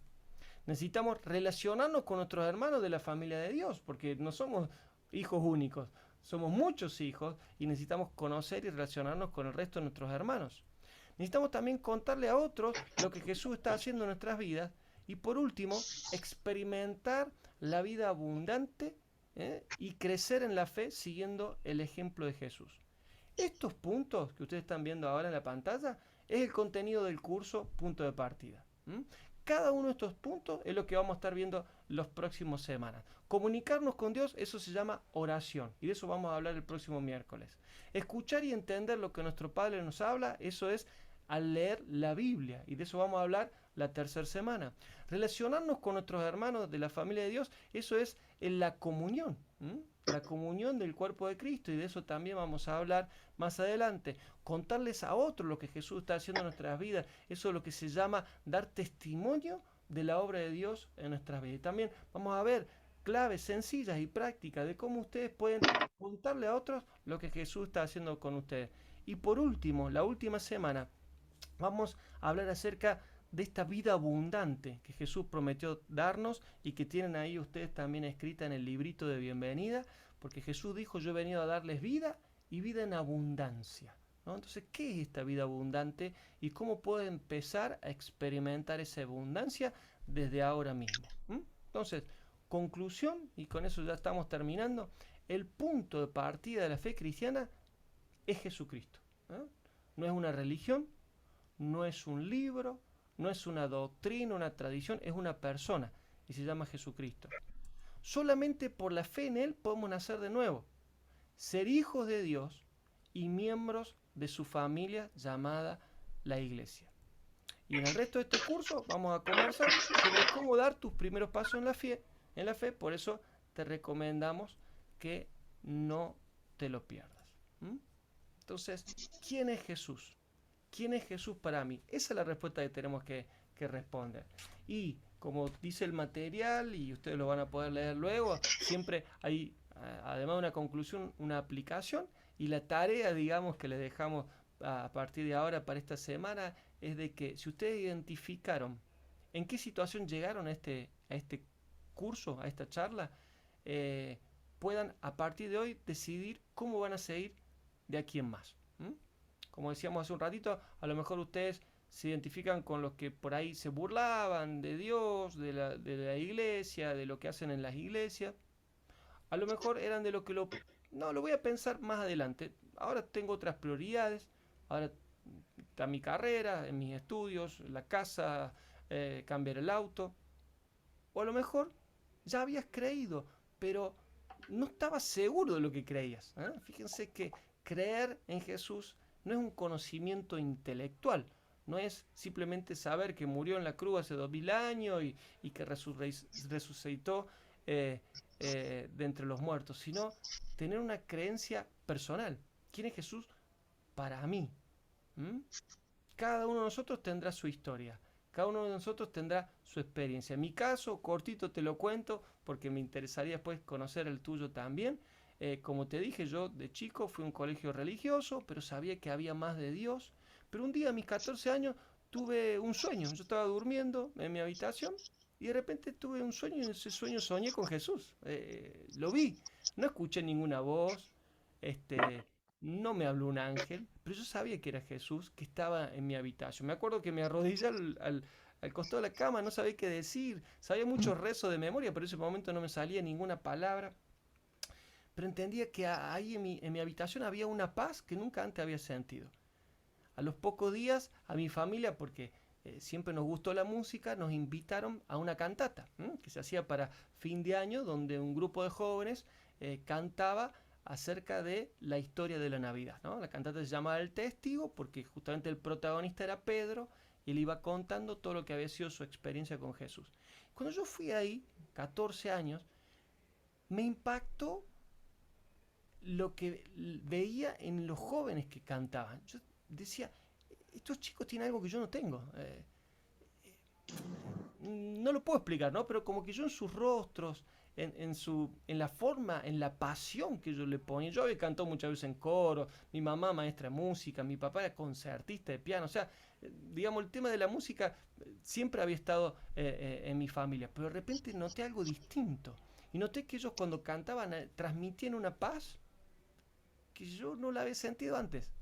S1: Necesitamos relacionarnos con nuestros hermanos de la familia de Dios, porque no somos hijos únicos, somos muchos hijos y necesitamos conocer y relacionarnos con el resto de nuestros hermanos. Necesitamos también contarle a otros lo que Jesús está haciendo en nuestras vidas. Y por último, experimentar la vida abundante y crecer en la fe siguiendo el ejemplo de Jesús. Estos puntos que ustedes están viendo ahora en la pantalla es el contenido del curso Punto de Partida. Cada uno de estos puntos es lo que vamos a estar viendo las próximas semanas. Comunicarnos con Dios, eso se llama oración, y de eso vamos a hablar el próximo miércoles. Escuchar y entender lo que nuestro Padre nos habla, eso es al leer la Biblia, y de eso vamos a hablar la tercera semana. Relacionarnos con nuestros hermanos de la familia de Dios, eso es en la comunión. La comunión del cuerpo de Cristo, y de eso también vamos a hablar más adelante. Contarles a otros lo que Jesús está haciendo en nuestras vidas, eso es lo que se llama dar testimonio de la obra de Dios en nuestras vidas. Y también vamos a ver claves sencillas y prácticas de cómo ustedes pueden contarle a otros lo que Jesús está haciendo con ustedes. Y por último, la última semana, vamos a hablar acerca de esta vida abundante que Jesús prometió darnos y que tienen ahí ustedes también escrita en el librito de bienvenida, porque Jesús dijo: yo he venido a darles vida y vida en abundancia, ¿no? Entonces, ¿qué es esta vida abundante y cómo puedo empezar a experimentar esa abundancia desde ahora mismo? Entonces, conclusión, y con eso ya estamos terminando, el punto de partida de la fe cristiana es Jesucristo, ¿no? No es una religión, no es un libro, no es una doctrina, una tradición, es una persona y se llama Jesucristo. Solamente por la fe en Él podemos nacer de nuevo, ser hijos de Dios y miembros de su familia llamada la Iglesia. Y en el resto de este curso vamos a conversar sobre cómo dar tus primeros pasos en la fe, por eso te recomendamos que no te lo pierdas. Entonces, ¿quién es Jesús? ¿Quién es Jesús para mí? Esa es la respuesta que tenemos que responder. Y como dice el material, y ustedes lo van a poder leer luego, siempre hay, además de una conclusión, una aplicación, y la tarea, digamos, que le dejamos a partir de ahora para esta semana, es de que si ustedes identificaron en qué situación llegaron a este curso, a esta charla, puedan a partir de hoy decidir cómo van a seguir de aquí en más. Como decíamos hace un ratito, a lo mejor ustedes se identifican con los que por ahí se burlaban de Dios, de la iglesia, de lo que hacen en las iglesias. A lo mejor eran de lo que lo voy a pensar más adelante. Ahora tengo otras prioridades. Ahora está mi carrera, en mis estudios, la casa, cambiar el auto. O a lo mejor ya habías creído, pero no estabas seguro de lo que creías. Fíjense que creer en Jesús no es un conocimiento intelectual, no es simplemente saber que murió en la cruz hace 2000 años y que resucitó de entre los muertos, sino tener una creencia personal. ¿Quién es Jesús para mí? Cada uno de nosotros tendrá su historia, cada uno de nosotros tendrá su experiencia. En mi caso, cortito te lo cuento porque me interesaría después conocer el tuyo también. Como te dije, yo de chico fui a un colegio religioso, pero sabía que había más de Dios. Pero un día a mis 14 años tuve un sueño. Yo estaba durmiendo en mi habitación y de repente tuve un sueño y en ese sueño soñé con Jesús. Lo vi, no escuché ninguna voz, no me habló un ángel, pero yo sabía que era Jesús que estaba en mi habitación. Me acuerdo que me arrodillé al costado de la cama, no sabía qué decir, sabía muchos rezos de memoria, pero en ese momento no me salía ninguna palabra. Pero entendía que ahí en mi habitación había una paz que nunca antes había sentido. A los pocos días, a mi familia, porque siempre nos gustó la música, nos invitaron a una cantata que se hacía para fin de año, donde un grupo de jóvenes cantaba acerca de la historia de la Navidad, ¿no? La cantata se llamaba El Testigo porque justamente el protagonista era Pedro y él iba contando todo lo que había sido su experiencia con Jesús. Cuando yo fui ahí, 14 años, me impactó lo que veía en los jóvenes que cantaban. Yo decía, estos chicos tienen algo que yo no tengo. No lo puedo explicar, ¿no? Pero como que yo en sus rostros, en la forma, en la pasión que yo le ponía. Yo había cantado muchas veces en coro, mi mamá maestra de música, mi papá era concertista de piano, o sea, digamos, el tema de la música siempre había estado en mi familia, pero de repente noté algo distinto. Y noté que ellos cuando cantaban transmitían una paz que yo no la había sentido antes.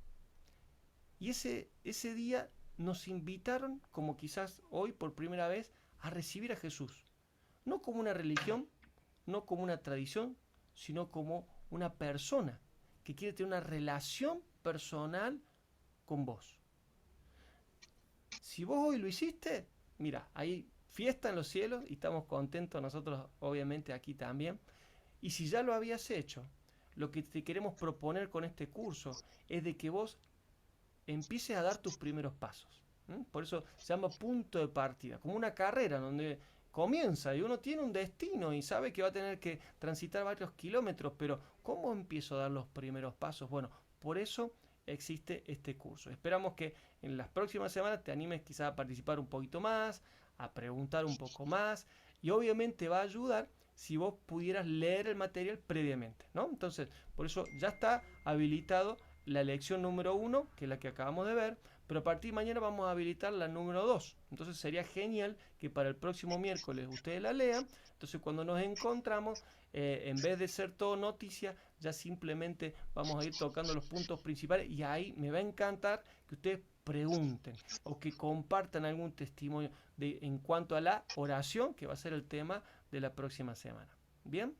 S1: Y ese día nos invitaron, como quizás hoy por primera vez, a recibir a Jesús. No como una religión, no como una tradición, sino como una persona que quiere tener una relación personal con vos. Si vos hoy lo hiciste, mira, hay fiesta en los cielos y estamos contentos nosotros obviamente aquí también. Y si ya lo habías hecho, lo que te queremos proponer con este curso es de que vos empieces a dar tus primeros pasos. Por eso se llama punto de partida, como una carrera donde comienza y uno tiene un destino y sabe que va a tener que transitar varios kilómetros, pero ¿cómo empiezo a dar los primeros pasos? Bueno, por eso existe este curso. Esperamos que en las próximas semanas te animes quizás a participar un poquito más, a preguntar un poco más y obviamente va a ayudar si vos pudieras leer el material previamente, ¿no? Entonces, por eso ya está habilitado la lección número 1, que es la que acabamos de ver, pero a partir de mañana vamos a habilitar la número 2. Entonces sería genial que para el próximo miércoles ustedes la lean. Entonces cuando nos encontramos, en vez de ser todo noticia, ya simplemente vamos a ir tocando los puntos principales y ahí me va a encantar que ustedes pregunten o que compartan algún testimonio en cuanto a la oración, que va a ser el tema de la próxima semana. ¿Bien?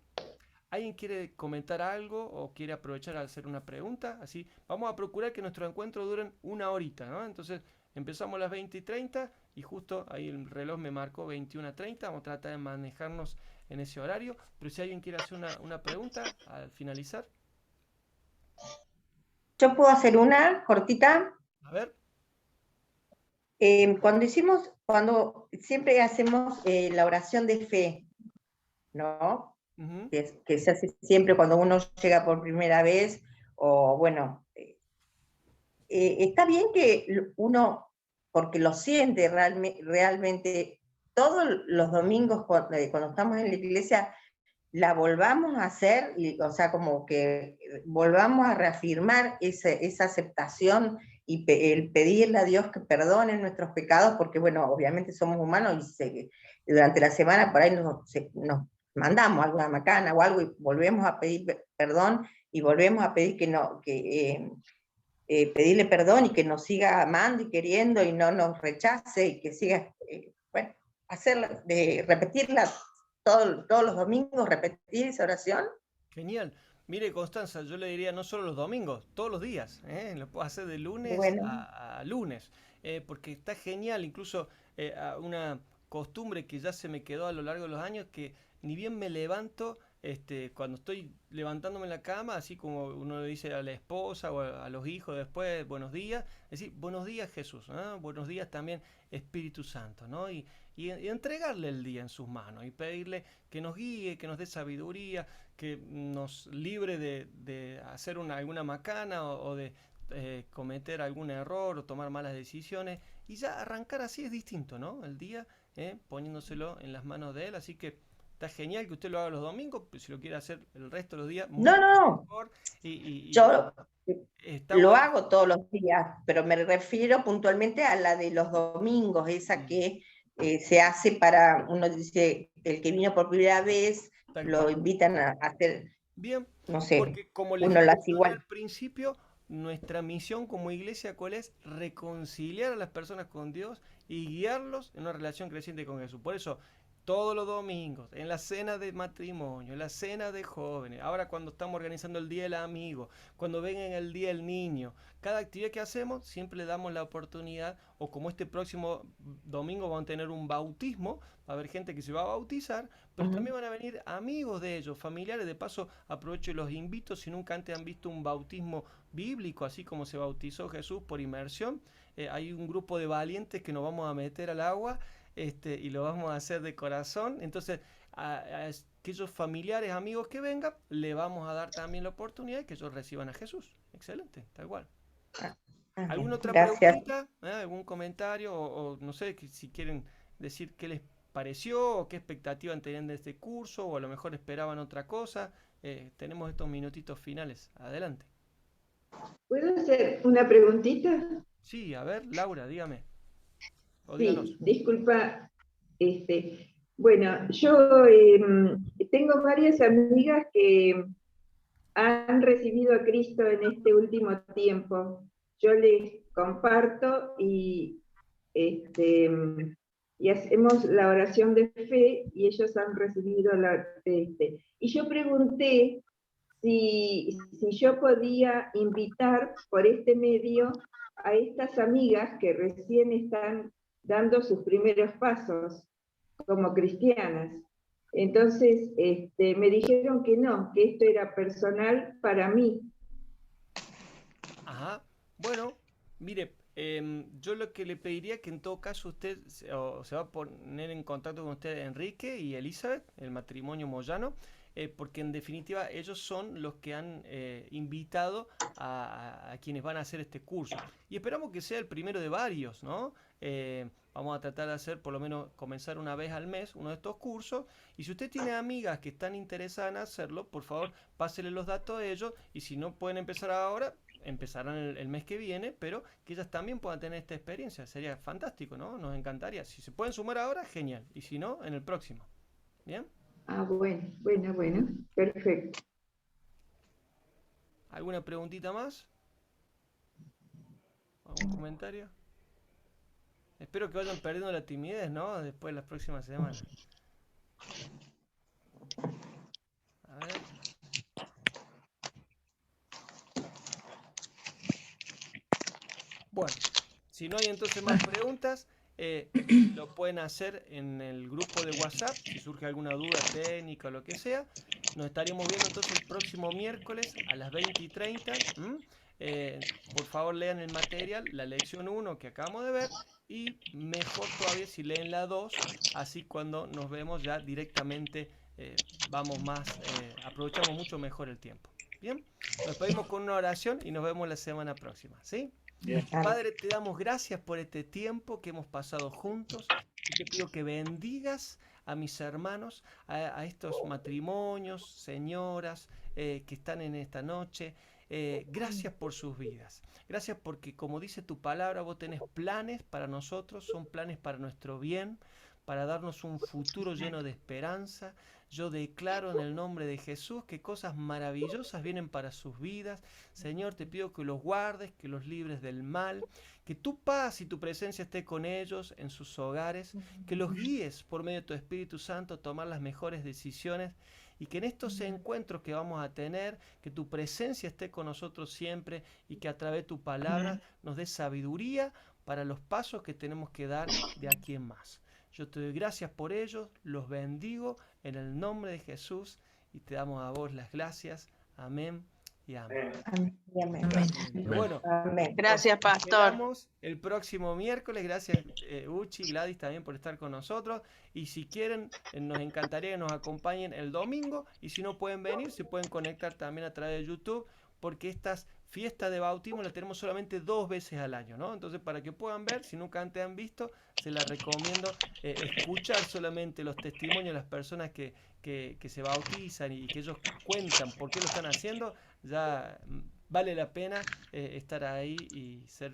S1: ¿Alguien quiere comentar algo o quiere aprovechar a hacer una pregunta? Así, vamos a procurar que nuestros encuentros duren una horita, ¿no? Entonces, empezamos a las 20:30 y justo ahí el reloj me marcó 21:30. Vamos a tratar de manejarnos en ese horario. Pero si alguien quiere hacer una pregunta al finalizar.
S2: Yo puedo hacer una cortita.
S1: A ver.
S2: Cuando siempre hacemos la oración de fe, ¿no? Que se hace siempre cuando uno llega por primera vez, o bueno, está bien que uno, porque lo siente realmente, todos los domingos cuando estamos en la iglesia, la volvamos a hacer, o sea, como que volvamos a reafirmar esa aceptación y el pedirle a Dios que perdone nuestros pecados, porque bueno, obviamente somos humanos y durante la semana por ahí nos mandamos alguna macana o algo y volvemos a pedir perdón y volvemos a pedir pedirle perdón y que nos siga amando y queriendo y no nos rechace y que siga, bueno, repetirla todos los domingos, repetir esa oración.
S1: Genial. Mire, Constanza, yo le diría no solo los domingos, todos los días, lo puedo hacer de lunes a lunes, porque está genial, incluso una costumbre que ya se me quedó a lo largo de los años, que ni bien me levanto, cuando estoy levantándome en la cama, así como uno le dice a la esposa o a los hijos después, buenos días, decir, buenos días Jesús, ¿no? Buenos días también Espíritu Santo, ¿no? Y entregarle el día en sus manos y pedirle que nos guíe, que nos dé sabiduría, que nos libre de hacer alguna macana o de cometer algún error o tomar malas decisiones, y ya arrancar así es distinto, ¿no? El día poniéndoselo en las manos de Él, así que está genial que usted lo haga los domingos, pero si lo quiere hacer el resto de los días, mucho mejor.
S2: Yo lo
S1: bueno.
S2: hago todos los días, pero me refiero puntualmente a la de los domingos, esa que se hace para, uno dice, el que vino por primera vez, lo invitan a hacer,
S1: bien,
S2: no sé,
S1: porque como les
S2: uno lo hace igual.
S1: al principio, nuestra misión como iglesia, ¿cuál es? Reconciliar a las personas con Dios y guiarlos en una relación creciente con Jesús. Por eso, todos los domingos, en la cena de matrimonio, en la cena de jóvenes, ahora cuando estamos organizando el Día del Amigo, cuando vengan el Día del Niño, cada actividad que hacemos siempre le damos la oportunidad, o como este próximo domingo van a tener un bautismo, va a haber gente que se va a bautizar, pero también van a venir amigos de ellos, familiares. De paso aprovecho y los invito, si nunca antes han visto un bautismo bíblico, así como se bautizó Jesús por inmersión, hay un grupo de valientes que nos vamos a meter al agua y lo vamos a hacer de corazón. Entonces a aquellos familiares, amigos que vengan, le vamos a dar también la oportunidad de que ellos reciban a Jesús. Excelente, tal cual. ¿Alguna otra preguntita? ¿Algún comentario? O no sé, si quieren decir qué les pareció o qué expectativa tenían de este curso, o a lo mejor esperaban otra cosa. Tenemos estos minutitos finales. Adelante.
S6: ¿Puedo hacer una preguntita?
S1: Sí, a ver, Laura, dígame.
S6: Sí, disculpa. Bueno, yo tengo varias amigas que han recibido a Cristo en este último tiempo. Yo les comparto y hacemos la oración de fe y ellos han recibido Y yo pregunté si yo podía invitar por este medio a estas amigas que recién están dando sus primeros pasos como cristianas. Entonces me dijeron que no, que esto era personal para mí.
S1: Ajá, bueno, mire, yo lo que le pediría que en todo caso usted se va a poner en contacto con usted, Enrique y Elizabeth, el matrimonio Moyano, porque en definitiva ellos son los que han invitado a quienes van a hacer este curso. Y esperamos que sea el primero de varios, ¿no? Vamos a tratar de hacer, por lo menos, comenzar una vez al mes uno de estos cursos. Y si usted tiene amigas que están interesadas en hacerlo, por favor, pásele los datos a ellos. Y si no pueden empezar ahora, empezarán el mes que viene, pero que ellas también puedan tener esta experiencia. Sería fantástico, ¿no? Nos encantaría. Si se pueden sumar ahora, genial. Y si no, en el próximo. ¿Bien?
S6: Ah, bueno, perfecto.
S1: ¿Alguna preguntita más? ¿Algún comentario? Espero que vayan perdiendo la timidez, ¿no? Después de las próximas semanas. A ver. Bueno, si no hay entonces más preguntas, lo pueden hacer en el grupo de WhatsApp, si surge alguna duda técnica o lo que sea. Nos estaríamos viendo entonces el próximo miércoles a las 20:30. Por favor, lean el material, la lección 1 que acabamos de ver, y mejor todavía si leen la 2, así cuando nos vemos ya directamente aprovechamos mucho mejor el tiempo. Bien, nos despedimos con una oración y nos vemos la semana próxima, ¿sí? Bien. Padre, te damos gracias por este tiempo que hemos pasado juntos, y te pido que bendigas a mis hermanos, a estos matrimonios, señoras que están en esta noche. Gracias por sus vidas. Gracias porque, como dice tu palabra, vos tenés planes para nosotros, son planes para nuestro bien, para darnos un futuro lleno de esperanza. Yo declaro en el nombre de Jesús que cosas maravillosas vienen para sus vidas. Señor, te pido que los guardes, que los libres del mal, que tu paz y tu presencia esté con ellos en sus hogares, que los guíes por medio de tu Espíritu Santo a tomar las mejores decisiones, y que en estos encuentros que vamos a tener, que tu presencia esté con nosotros siempre, y que a través de tu palabra nos dé sabiduría para los pasos que tenemos que dar de aquí en más. Yo te doy gracias por ellos, los bendigo en el nombre de Jesús, y te damos a vos las gracias. Amén y amén.
S2: Amén. Amén.
S1: Bueno,
S2: Amén.
S4: Gracias, pastor.
S1: esperamos el próximo miércoles. Gracias, Uchi y Gladys, también por estar con nosotros. Y si quieren, nos encantaría que nos acompañen el domingo. Y si no pueden venir, se pueden conectar también a través de YouTube, porque estas fiestas de bautismo las tenemos solamente 2 veces al año, ¿no? Entonces, para que puedan ver, si nunca antes han visto, se las recomiendo escuchar solamente los testimonios de las personas que se bautizan y que ellos cuentan por qué lo están haciendo. Ya vale la pena estar ahí y ser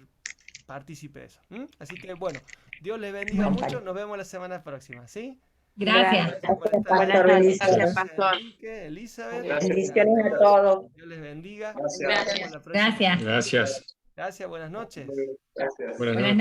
S1: partícipe de eso. Así que bueno, Dios les bendiga mucho. Nos vemos la semana próxima, ¿sí?
S8: Gracias.
S2: Pastor,
S4: Gracias, pastor.
S1: Enrique, Elizabeth.
S2: Bendiciones a todos.
S1: Dios les bendiga.
S5: Gracias.
S1: Nos vemos la próxima.
S8: Gracias.
S7: Gracias.
S1: Gracias, buenas noches.
S5: Gracias.
S7: Buenas
S8: Buenas
S7: noches.